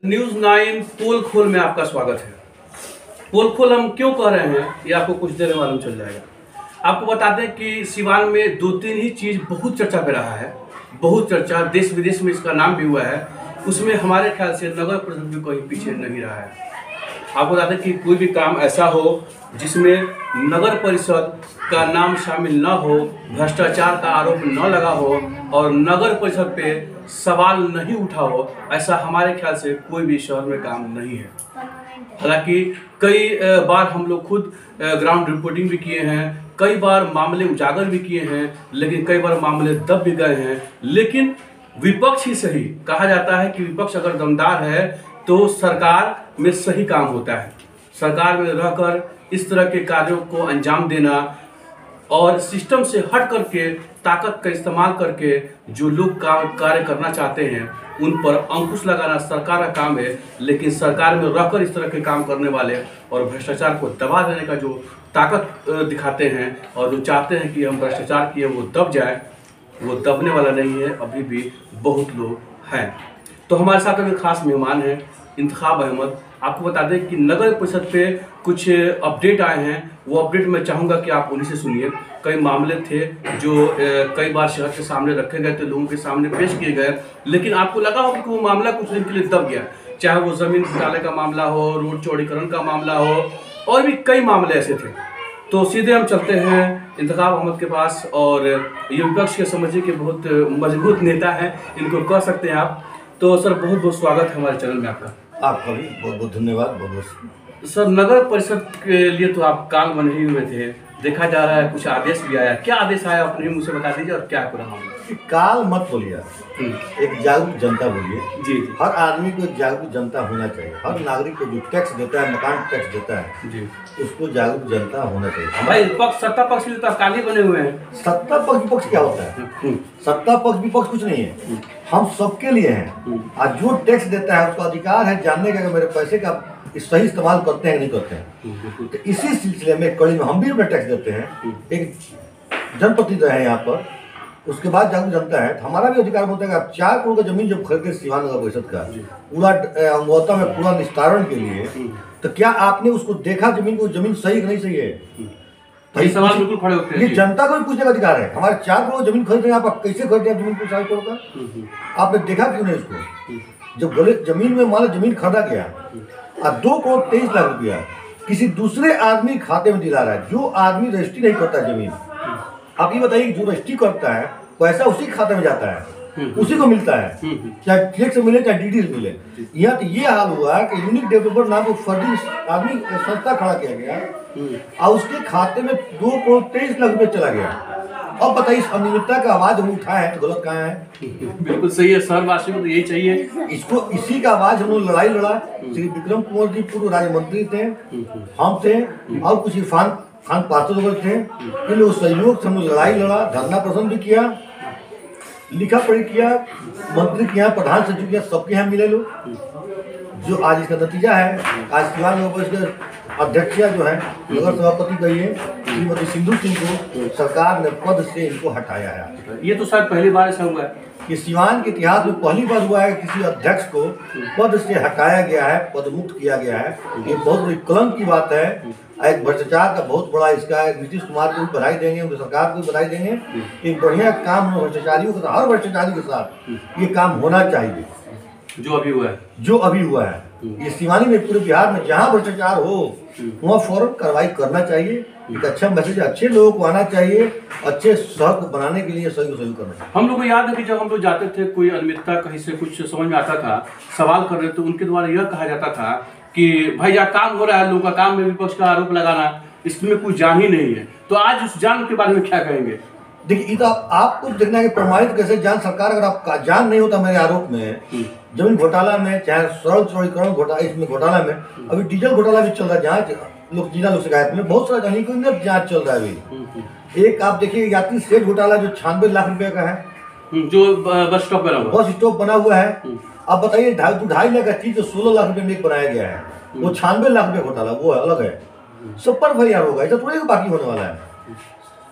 News 9 पोल खोल में आपका स्वागत है। पोल खोल हम क्यों कह रहे हैं ये आपको कुछ देर में मालूम चल जाएगा। आपको बता दें कि सिवान में दो तीन ही चीज़ बहुत चर्चा पे रहा है, बहुत चर्चा, देश विदेश में इसका नाम भी हुआ है। उसमें हमारे ख्याल से नगर परिषद भी कहीं पीछे नहीं रहा है। आपको बता दें कि कोई भी काम ऐसा हो जिसमें नगर परिषद का नाम शामिल न हो, भ्रष्टाचार का आरोप न लगा हो और नगर परिषद पे सवाल नहीं उठा हो, ऐसा हमारे ख्याल से कोई भी शहर में काम नहीं है। हालांकि कई बार हम लोग खुद ग्राउंड रिपोर्टिंग भी किए हैं, कई बार मामले उजागर भी किए हैं, लेकिन कई बार मामले दब भी गए हैं। लेकिन विपक्ष ही सही, कहा जाता है कि विपक्ष अगर दमदार है तो सरकार में सही काम होता है। सरकार में रहकर इस तरह के कार्यों को अंजाम देना और सिस्टम से हट करके ताकत का इस्तेमाल करके जो लोग कार्य करना चाहते हैं उन पर अंकुश लगाना सरकार का काम है। लेकिन सरकार में रहकर इस तरह के काम करने वाले और भ्रष्टाचार को दबा देने का जो ताकत दिखाते हैं और जो चाहते हैं कि हम भ्रष्टाचार किए वो दब जाए, वो दबने वाला नहीं है। अभी भी बहुत लोग हैं। तो हमारे साथ अभी खास मेहमान हैं इंतखाब अहमद। आपको बता दें कि नगर परिषद पे कुछ अपडेट आए हैं, वो अपडेट मैं चाहूँगा कि आप उन्हीं से सुनिए। कई मामले थे जो कई बार शहर के सामने रखे गए थे, लोगों के सामने पेश किए गए, लेकिन आपको लगा होगा कि वो मामला कुछ दिन के लिए दब गया, चाहे वो ज़मीन घोटाले का मामला हो, रोड चौड़ीकरण का मामला हो, और भी कई मामले ऐसे थे। तो सीधे हम चलते हैं इंतखाब अहमद के पास। और ये विपक्ष के समझिए कि बहुत मजबूत नेता हैं, इनको कह सकते हैं आप। तो सर बहुत बहुत स्वागत है हमारे चैनल में आपका। आपका भी बहुत बहुत धन्यवाद। बहुत सर नगर परिषद के लिए तो आप काल बने ही हुए थे, देखा जा रहा है कुछ आदेश भी आया, क्या आदेश आया अपने मुझसे बता दीजिए और क्या पूरा मामला। काल मत बोलिए, एक जागरूक जनता बोलिए। जी। हर आदमी को एक जागरूक जनता होना चाहिए। हर नागरिक को जो टैक्स देता है, मकान टैक्स देता है जी, उसको जागरूक जनता होना चाहिए। भाई पक्ष सत्ता पक्ष के तो काल ही बने हुए हैं। सत्ता पक्ष विपक्ष क्या होता है? सत्ता पक्ष विपक्ष कुछ नहीं है, हम सबके लिए हैं। आज जो टैक्स देता है उसका अधिकार है जानने का कि मेरे पैसे का सही इस्तेमाल करते हैं नहीं करते हैं। तो इसी सिलसिले में कड़ी में हम भी अपना टैक्स देते हैं। एक जनप्रतिनिधि है यहाँ पर, उसके बाद जागरूक जनता है, हमारा भी अधिकार होता है कि आप 4 करोड़ का जमीन जब खरीदे सिवान नगर परिषद का पूरा अंगौता में पूरा निस्तारण के लिए, तो क्या आपने उसको देखा जमीन को, जमीन सही कि नहीं सही है? तो सवाल बिल्कुल खड़े होते हैं। ये जनता को भी पूछने का अधिकार है। हमारे 4 करोड़ जमीन खरीद रहे हैं, आप कैसे खरीदे जमीन को 4 करोड़ का? आपने देखा क्यों नहीं उसको? जब बोले जमीन में मान लो जमीन खरीदा गया और 2 करोड़ 23 लाख रुपया किसी दूसरे आदमी खाते में दिला रहा है, जो आदमी रजिस्ट्री नहीं करता जमीन, आप ये बताइए जो रजिस्ट्री करता है पैसा उसी खाते में जाता है, उसी को मिलता है, चाहे चेक से मिले चाहे डीडी से मिले। यहाँ तो ये हाल हुआ कि यूनिक डेवलपर नाम को फर्जी आदमी संस्था खड़ा किया गया और उसके खाते में 2 करोड़ 23 लाख रुपये चला गया। अब बताइए इस अनियमितता का आवाज हम उठाए तो गलत कहाँ है? बिल्कुल सही है, शहरवासी को तो यही चाहिए। इसको इसी का आवाज हम लोग लड़ाई लड़ा। श्री विक्रम कुंवर जी पूर्व राज्य मंत्री थे, हम थे और कुछ इरफान खान पार्षद लोग थे। इन लोग सहयोग से हम लोग लड़ाई लड़ा, धरना प्रदर्शन भी किया, लिखा पढ़ी किया, मंत्री के यहाँ प्रधान सचिव के यहाँ सबके यहाँ मिले लोग। जो आज इसका नतीजा है, आज सिवान नगर परिषद के अध्यक्ष जो है नगर सभापति कही है श्रीमती सिंधु सिंह को सरकार ने पद से इनको हटाया है। ये तो शायद पहली बार ऐसा हुआ है। ये सिवान के इतिहास में पहली बार हुआ है किसी अध्यक्ष को पद से हटाया गया है, पद मुक्त किया गया है। ये बहुत बड़ी कलंक की बात है। एक भ्रष्टाचार का बहुत बड़ा इसका है। नीतीश कुमार को भी बधाई देंगे, उनकी सरकार को भी बधाई देंगे। एक बढ़िया काम भ्रष्टाचारियों के साथ, हर भ्रष्टाचारी के साथ ये काम होना चाहिए जो अभी हुआ है, जो अभी हुआ है। ये सिवानी में पूरे बिहार में जहाँ भ्रष्टाचार हो वहाँ फौरन कार्रवाई करना चाहिए। एक अच्छा मैसेज अच्छे लोगों को आना चाहिए, अच्छे शहर को बनाने के लिए सही करना चाहिए। हम लोग को याद है कि जब हम लोग जाते थे, कोई अनियमितता कहीं से कुछ समझ में आता था, सवाल कर रहे थे, उनके द्वारा यह कहा जाता था कि भाई यहाँ काम हो रहा है, लोगों का काम में विपक्ष का आरोप लगाना, इसमें कुछ जान ही नहीं है। तो आज उस जान के बारे में क्या कहेंगे? देखिए ये तो आपको देखना है कि प्रमाणित कैसे जान सरकार, अगर आपका जान नहीं होता मेरे आरोप में, जमीन घोटाला में, चाहे सड़क चौड़ीकरण घोटाला, इसमें घोटाला में अभी डीजल घोटाला भी चल रहा है, जहाँ लोग जिला लोग शिकायत में बहुत सारा जांच चल रहा है अभी। एक आप देखिए यात्री सेठ घोटाला जो 96 लाख रुपए का है, जो बस स्टॉप बना हुआ है। अब बताइए 2.5 लाख का चीज जो 16 लाख रुपए में बनाया गया है, वो 96 लाख रुपए घोटाला, वो अलग है। सब पर फरियाद होगा, ऐसा थोड़ी बाकी होने वाला है।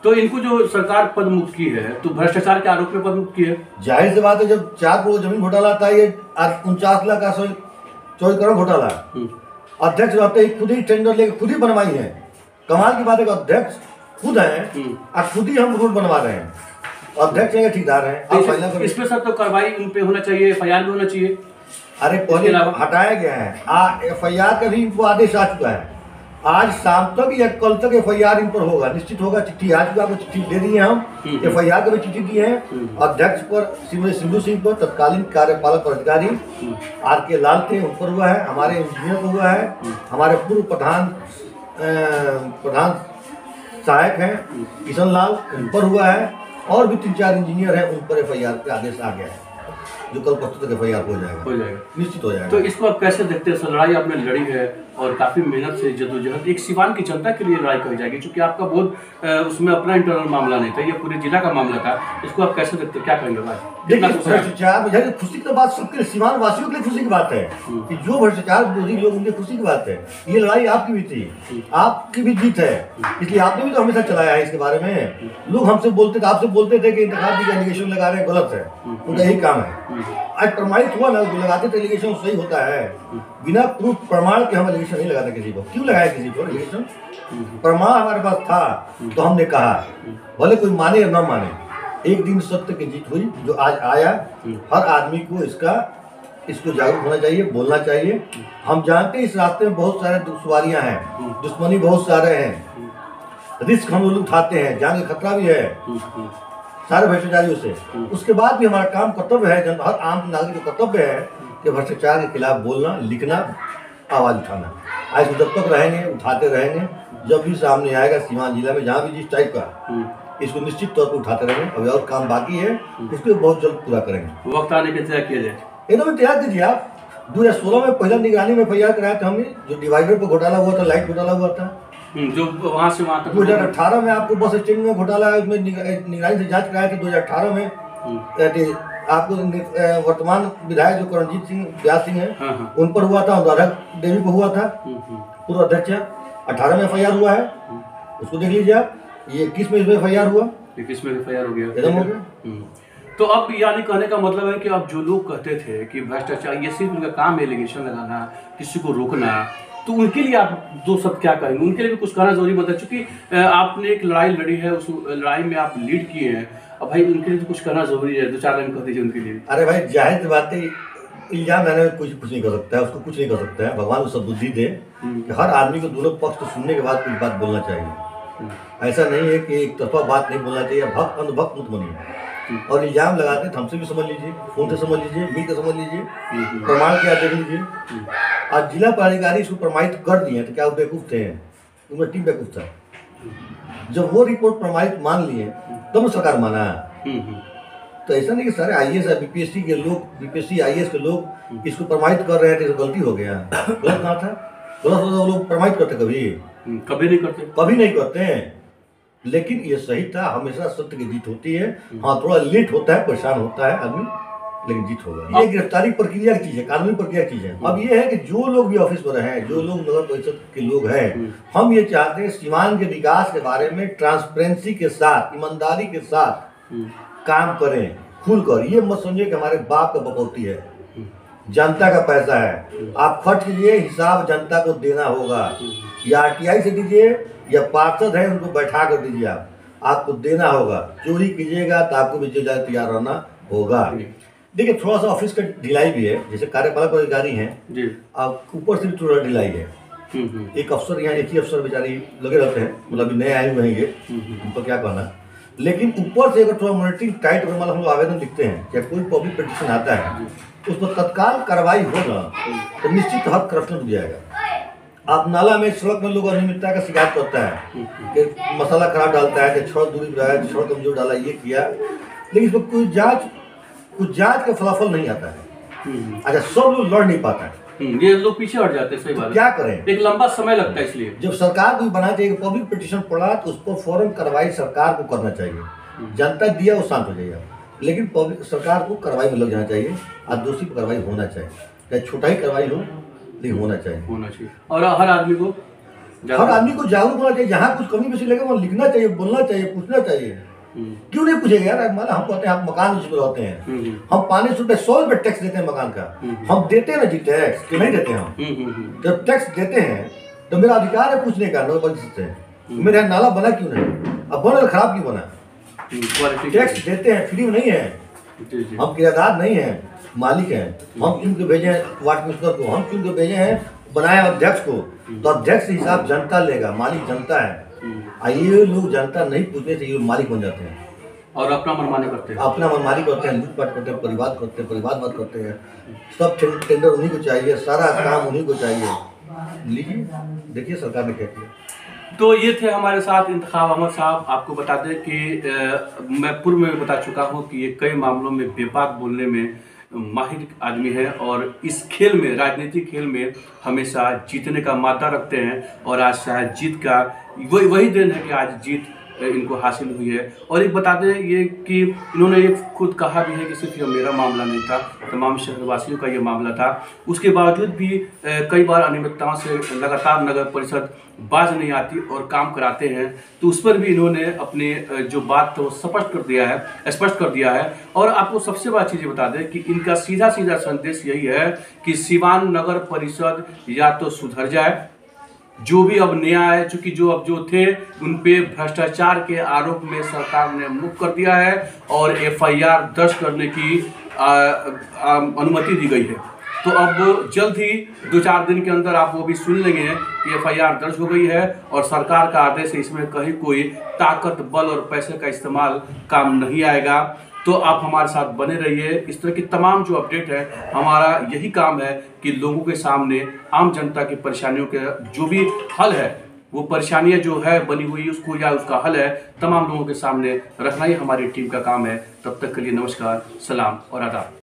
तो इनको जो सरकार पद मुक्त की है, तो भ्रष्टाचार के आरोप में पद मुक्त की है। जाहिर सी बात है, जब 4 करोड़ जमीन घोटाला था, ये 49 लाख का 24 करोड़ घोटाला। अध्यक्ष रहते ही खुद ही टेंडर लेके खुद ही बनवाई है। कमाल की बात है कि अध्यक्ष खुद है और खुद ही हम रोड बनवा रहे हैं। अध्यक्ष है ठेकेदार है। तो इसमें सर तो कार्रवाई उन पे होना चाहिए, FIR भी होना चाहिए। अरे पहले हटाया गया है, FIR का भी इनको आदेश आ चुका है। आज शाम तक या कल तक FIR इन पर होगा, निश्चित होगा। चिट्ठी आ चुका, आपको चिट्ठी दे दी है हम, FIR का भी चिट्ठी दी है। अध्यक्ष पर श्रीमती सिंधु सिंह पर, तत्कालीन कार्यपालक पदाधिकारी RK लाल थे, उन पर हुआ है। हमारे इंजीनियर को हुआ है। हमारे पूर्व प्रधान सहायक हैं किशन लाल, उन पर हुआ है। और भी 3-4 इंजीनियर हैं, उन पर FIR का आदेश आ गया है, जो कल परसों तक FIR हो जाएगा, निश्चित हो जाएगा। तो इसको आप कैसे देखते हैं सर? लड़ाई आपने लड़ी है और काफी मेहनत से जद्दोजहद एक सिवान की जनता के लिए लड़ाई करी जाएगी, क्योंकि आपका बहुत उसमें अपना इंटरनल मामला नहीं था, ये पूरे जिला का मामला था। इसको आप कैसे देखते हैं, क्या कहेंगे भाई? देखिए, भ्रष्टाचार खुशी की बात सबके लिए, सीमांत वासियों के लिए खुशी की बात है कि जो भ्रष्टाचार विरोधी लोग, उनके खुशी की बात है। ये लड़ाई आपकी भी थी, आपकी भी जीत है, इसलिए आपने भी तो हमेशा चलाया है इसके बारे में। लोग हमसे बोलते थे, आपसे बोलते थे कि इंतखाब की एलिगेशन लगा रहे हैं, गलत है, उनका यही काम है। आज प्रमाणित हुआ ना, लगाते थे एलिगेशन, सही होता है। बिना प्रूफ प्रमाण के हम एलिगेशन नहीं लगाते किसी को। क्यों लगाया किसी को एलिगेशन? प्रमाण हमारे पास था तो हमने कहा, भले कोई माने या ना माने। एक दिन सत्य की जीत हुई, जो आज आया। हर आदमी को इसको जागरूक होना चाहिए, बोलना चाहिए। हम जानते हैं इस रास्ते में बहुत सारे दुश्वारियां हैं, दुश्मनी बहुत सारे हैं, रिस्क हम लोग उठाते हैं, जान का खतरा भी है सारे भ्रष्टाचारियों से। उसके बाद भी हमारा काम, कर्तव्य है, हर आम नागरिक का कर्तव्य है कि भ्रष्टाचार के खिलाफ बोलना, लिखना, आवाज उठाना। आज जब तक रहेंगे, उठाते रहेंगे। जब भी सामने आएगा सीवान जिला में जहाँ भी जिस टाइप का, इसको निश्चित तौर पर उठाते रहेंगे। अभी और काम बाकी है, उसको बहुत जल्द पूरा करेंगे। वक्त आने के इंतजार किया जाए, एकदम तैयार कीजिए आप। 2016 में पहला निगरानी में FIR कराया था हमने, जो डिवाइडर पर घोटाला हुआ था, लाइट घोटाला हुआ था, जो वहाँ से वहाँ तक। 2018 में आपको बस स्टैंड में घोटाला है, उसमें निगरानी से जांच कराया था 2018 में। आपको वर्तमान विधायक जो करणजीत सिंह व्यास सिंह है, उन पर हुआ था, राधा देवी को हुआ था, पूर्व अध्यक्ष। 18 में FIR हुआ है, उसको देख लीजिए आप। ये 21 में इसमें FIR हुआ, 21 में FIR हो गया, एकदम हो गया। तो अब यानी कहने का मतलब है कि अब जो लोग कहते थे कि भ्रष्टाचार ये सिर्फ उनका काम है, एलिगेशन लगाना, किसी को रोकना, तो उनके लिए आप दो शब्द क्या कहेंगे? उनके लिए भी कुछ कहना जरूरी बनता है, क्योंकि आपने एक लड़ाई लड़ी है, उस लड़ाई में आप लीड किए हैं। अब भाई उनके लिए तो कुछ कहना जरूरी है, 2-4 लाइन कह दीजिए उनके लिए। अरे भाई, जाहिर सी बात है, इल्जाम मैंने कुछ नहीं कर सकता है, उसको कुछ नहीं कर सकता है। भगवान उसको बुद्धि दे कि हर आदमी को दोनों पक्ष को सुनने के बाद कुछ बात बोलना चाहिए। ऐसा नहीं है कि एक तरफा बात नहीं बोलना चाहिए। भक्त अंधभक्त मत बनिए। और इल्जाम लगाते तो हमसे भी समझ लीजिए, फोन से समझ लीजिए, मिल के समझ लीजिए, प्रमाण क्या देख लीजिए। आज जिला पदाधिकारी इसको प्रमाणित कर दिए तो क्या वो बेवकूफ थे? उनका टीम बेवकूफ था। जब वो रिपोर्ट प्रमाणित मान लिए तब सरकार माना। तो ऐसा नहीं कि सारे IAS BPSC के लोग, BPSC IAS के लोग इसको प्रमाणित कर रहे थे तो गलती हो गया। गलत कहाँ था? गलत होता वो लोग प्रमाणित करते कभी नहीं करते। लेकिन ये सही था। हमेशा सत्य की जीत होती है। हाँ, थोड़ा लेट होता है, परेशान होता है आदमी, लेकिन जीत होगा। ये गिरफ्तारी प्रक्रिया की चीज है, कानूनी प्रक्रिया की चीज है। अब ये है कि जो लोग भी ऑफिस पर हैं, जो लोग नगर परिषद के लोग हैं, हम ये चाहते हैं सीवान के विकास के बारे में ट्रांसपेरेंसी के साथ, ईमानदारी के साथ काम करें, खुलकर। ये मत समझिए कि हमारे बाप का बकौती है, जनता का पैसा है। आप खर्च कीजिए, हिसाब जनता को देना होगा। या RTI से दीजिए या पार्षद है उनको बैठा कर दीजिए, आपको देना होगा। चोरी कीजिएगा तो आपको भी जेल जाने तैयार रहना होगा। देखिए, थोड़ा सा ऑफिस का ढिलाई भी है, जैसे कार्यपालक अधिकारी हैं, अब ऊपर से भी थोड़ा ढिलाई है। एक अफसर यहाँ, एक ही अफसर बेचारी लगे रहते हैं, मतलब नए आए हुए हैं ये, उनको क्या कहना। लेकिन ऊपर से अगर थोड़ा मॉनिटरिंग टाइट होगा, मतलब हम लोग आवेदन लिखते हैं, क्या कोई पब्लिक पिटीशन आता है उस पर तत्काल कार्रवाई होगा तो निश्चित हद करप्शन हो जाएगा। आप नाला में, सड़क में लोग अनियमितता का शिकायत करता है कि मसाला खराब डालता है, कि छड़ दूरी पर है, छड़ कमजोर डाला, ये किया, लेकिन इसमें कुछ जांच का फलाफल नहीं आता है। अच्छा, सब लोग लड़ नहीं पाता है, ये लोग पीछे हट जाते हैं। सही बात है। क्या करें? एक लंबा समय लगता है। इसलिए जब सरकार को बनाना चाहिए, पब्लिक पिटीशन पड़ा तो उस पर फौरन कार्रवाई सरकार को करना चाहिए। जनता दिया वो शांत हो जाएगा, लेकिन पब्लिक सरकार को कार्रवाई में लग जाना चाहिए और दोषी पर कार्रवाई होना चाहिए। चाहे छोटा ही कार्रवाई हो, लेकिन होना चाहिए। और हर आदमी को जागरूक होना चाहिए। जहाँ कुछ कमी बेसी लगे वहाँ लिखना चाहिए, बोलना चाहिए, पूछना चाहिए। क्यों नहीं पूछेगा यार? मान हम कहते हैं आप मकान जिसमें रहते हैं, हम 500 रुपये 100 रुपये टैक्स देते हैं मकान का, हम देते हैं ना जी टैक्स, कि नहीं देते हम? जब टैक्स देते हैं तो मेरा अधिकार है पूछने का नगर परिषद से, मेरा नाला बना क्यों नहीं, अब बना खराब क्यों बना? टैक्स देते हैं, फ्री में नहीं है, हम किराएदार नहीं है, मालिक हैं। हम चुन के भेजे हैं वार्ड कमिश्नर को, हम चुन के भेजे हैं बनाए अध्यक्ष को, तो अध्यक्ष हिसाब जनता लेगा, मालिक जनता है। ये लोग जनता नहीं पूछने से ये मालिक बन जाते हैं और अपना मनमानी करते हैं, अपना मनमानी करते हैं, लूटपाट करते हैं, परिवारवाद करते हैं। सब टेंडर उन्हीं को चाहिए, सारा काम उन्हीं को चाहिए। लीजिए देखिए सरकार ने क्या किया। तो ये थे हमारे साथ इंतखाब अहमद साहब। आपको बता दें कि मैं पूर्व में बता चुका हूँ कि ये कई मामलों में बेबाक बोलने में माहिर आदमी है और इस खेल में, राजनीतिक खेल में हमेशा जीतने का मादा रखते हैं और आज शायद जीत का वही दिन है कि आज जीत इनको हासिल हुई है। और एक बता दें ये कि इन्होंने ये खुद कहा भी है कि सिर्फ ये मेरा मामला नहीं था, तमाम शहरवासियों का ये मामला था। उसके बावजूद भी कई बार अनियमितताओं से लगातार नगर परिषद बाज नहीं आती और काम कराते हैं, तो उस पर भी इन्होंने अपने जो बात तो स्पष्ट कर दिया है। और आपको सबसे बड़ी चीज़ बता दें कि इनका सीधा संदेश यही है कि सिवान नगर परिषद या तो सुधर जाए, जो भी अब नया है, चूंकि जो थे उन पे भ्रष्टाचार के आरोप में सरकार ने मुक्त कर दिया है और FIR दर्ज करने की अनुमति दी गई है। तो अब जल्द ही 2-4 दिन के अंदर आप वो भी सुन लेंगे कि FIR दर्ज हो गई है और सरकार का आदेश है, इसमें कहीं कोई ताकत, बल और पैसे का इस्तेमाल काम नहीं आएगा। तो आप हमारे साथ बने रहिए। इस तरह की तमाम जो अपडेट है, हमारा यही काम है कि लोगों के सामने, आम जनता की परेशानियों के जो भी हल है, वो परेशानियां जो है बनी हुई उसको या उसका हल है, तमाम लोगों के सामने रखना ही हमारी टीम का काम है। तब तक के लिए नमस्कार, सलाम और आदाब।